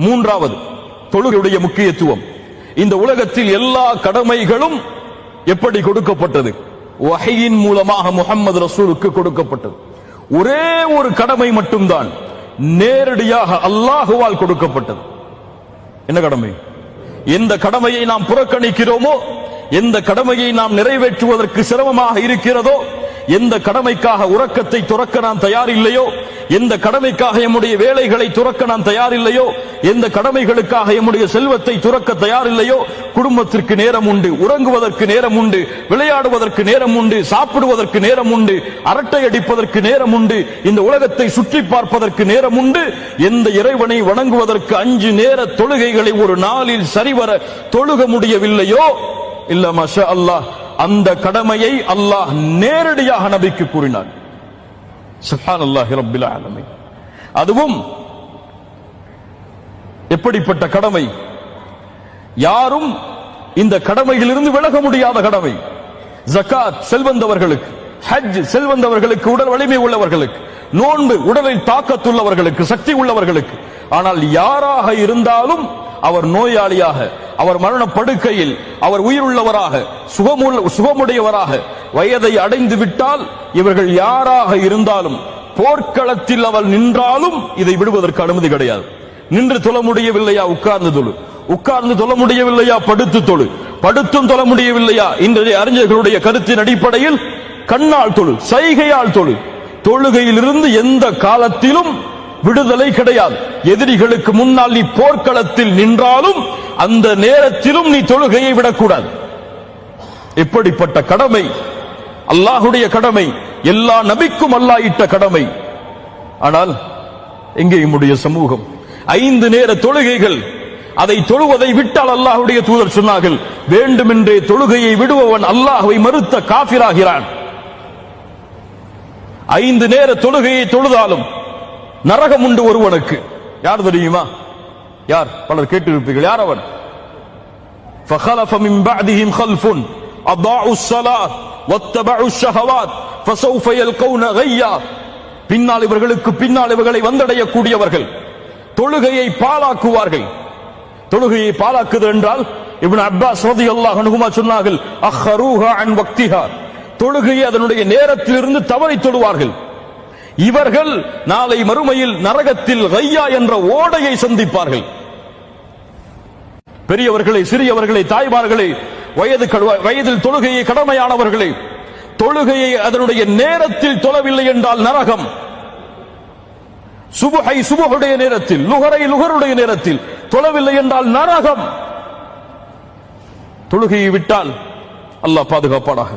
மூன்றாவது தொழுகையுடைய முக்கியத்துவம். இந்த உலகத்தில் எல்லா கடமைகளும் எப்படி கொடுக்கப்பட்டது? வஹீயின் மூலமாக முஹம்மது ரசூலுக்கு கொடுக்கப்பட்டது. ஒரே ஒரு கடமை மட்டும்தான் நேரடியாக அல்லாஹுவால் கொடுக்கப்பட்டது. என்ன கடமை? எந்த கடமையை நாம் புறக்கணிக்கிறோமோ, எந்த கடமையை நாம் நிறைவேற்றுவதற்கு சிரமமாக இருக்கிறதோ, எந்த கடமைக்காக உறக்கத்தை துறக்க நாம் தயார் இல்லையோ, எந்த கடமைக்காக எம்முடைய வேலைகளை துறக்க நாம் தயார் இல்லையோ, எந்த கடமைகளுக்காக எம்முடைய செல்வத்தை துறக்க தயார் இல்லையோ, குடும்பத்திற்கு நேரம் உண்டு, உறங்குவதற்கு நேரம் உண்டு, விளையாடுவதற்கு நேரம் உண்டு, சாப்பிடுவதற்கு நேரம் உண்டு, அரட்டை அடிப்பதற்கு நேரம் உண்டு, இந்த உலகத்தை சுற்றி பார்ப்பதற்கு நேரம் உண்டு. எந்த இறைவனை வணங்குவதற்கு 5 நேர தொழுகைகளை ஒரு நாளில் சரிவர தொழுக முடியவில்லையோ, இல்ல மாஷா அல்லாஹ், அந்த கடமையை அல்லாஹ் நேரடியாக நபிக்கு கூறினார். சுப்ஹானல்லாஹி ரப்பில் ஆலமீன். அதுவும் எப்படிப்பட்ட கடமை? யாரும் இந்த கடமையிலிருந்து விலக முடியாத கடமை. ஜகாத் செல்வந்தவர்களுக்கு, ஹஜ் செல்வந்தவர்களுக்கு, உடல் வலிமை உள்ளவர்களுக்கு, நோன்பு உடலில் தாக்கத்துள்ளவர்களுக்கு, சக்தி உள்ளவர்களுக்கு. ஆனால் யாராக இருந்தாலும் அவர் நோயாளியாக, அவர் மரண படுக்கையில், அவர் உயிருள்ளவராக, சுகமுடையவராக வயதை அடைந்து விட்டால், இவர்கள் யாராக இருந்தாலும், போர்க்களத்தில் அவர் நின்றாலும் இதை விடுவதற்கு அனுமதி கிடையாது. நின்று தொழ முடியவில்லையா? உட்கார்ந்து தொழு. உட்கார்ந்து தொழ முடியவில்லையா? படுத்து தொழு. படுத்தும் தொழ முடியவில்லையா? இன்றைய அறிஞர்களுடைய கருத்தின் அடிப்படையில் கண்ணால் தொழு, சைகையால் தொழு. தொழுகையிலிருந்து எந்த காலத்திலும் விடுதலை கிடையாது. எதிரிகளுக்கு முன்னால் நீ போர்க்களத்தில் நின்றாலும் அந்த நேரத்திலும் நீ தொழுகையை விடக்கூடாது. இப்படிப்பட்ட கடமை அல்லாஹுடைய கடமை, எல்லா நபிக்கும் அல்லாஹ் இட்ட கடமை. ஆனால் எங்கே நம்முடைய சமூகம்? 5 நேர தொழுகைகள், அதை தொழுவதை விட்டால் அல்லாஹுடைய தூதர் சொன்னார்கள், வேண்டுமென்றே தொழுகையை விடுபவன் அல்லாஹ்வை மறுத்த காஃபிராகிறான். 5 நேர தொழுகையை தொழுதாலும் நரகம் உண்டு ஒருவனுக்கு. யார் தெரியுமா? யார்? பலர் கேட்டிருப்பீர்கள். யார் அவன்? فخلف من بعدهم خلف اضاعوا الصلاه واتبعوا الشهوات فسوف يلقون غيا. பின்னால் இவர்களுக்கு பின்னால் இவர்களை வந்தடையக்கூடியவர்கள் தொழுகையை பாழாக்குவார்கள். தொழுகையை பாழாக்குது என்றால் இப்னு அப்பாஸ் ரலியல்லாஹு அன்ஹுமா சொன்னார்கள், அஹ்ரூஹா அன் வக்திஹா, தொழுகையை அதனுடைய நேரத்திலிருந்து தவறி தொழுவார்கள். இவர்கள் நாளை மறுமையில் நரகத்தில் கையா என்ற ஓடையை சந்திப்பார்கள். பெரியவர்களை, சிறியவர்களை, தாய்மார்களை, வயதில் தொழுகையை கடமையானவர்களை, தொழுகையை அதனுடைய நேரத்தில் தொழவில்லை என்றால் நரகம். சுபஹை சுபஹுடைய நேரத்தில், லுஹரை லுஹருடைய நேரத்தில் தொழவில்லை என்றால் நரகம். தொழுகையை விட்டால் அல்லாஹ் பாதுகாப்பானாக.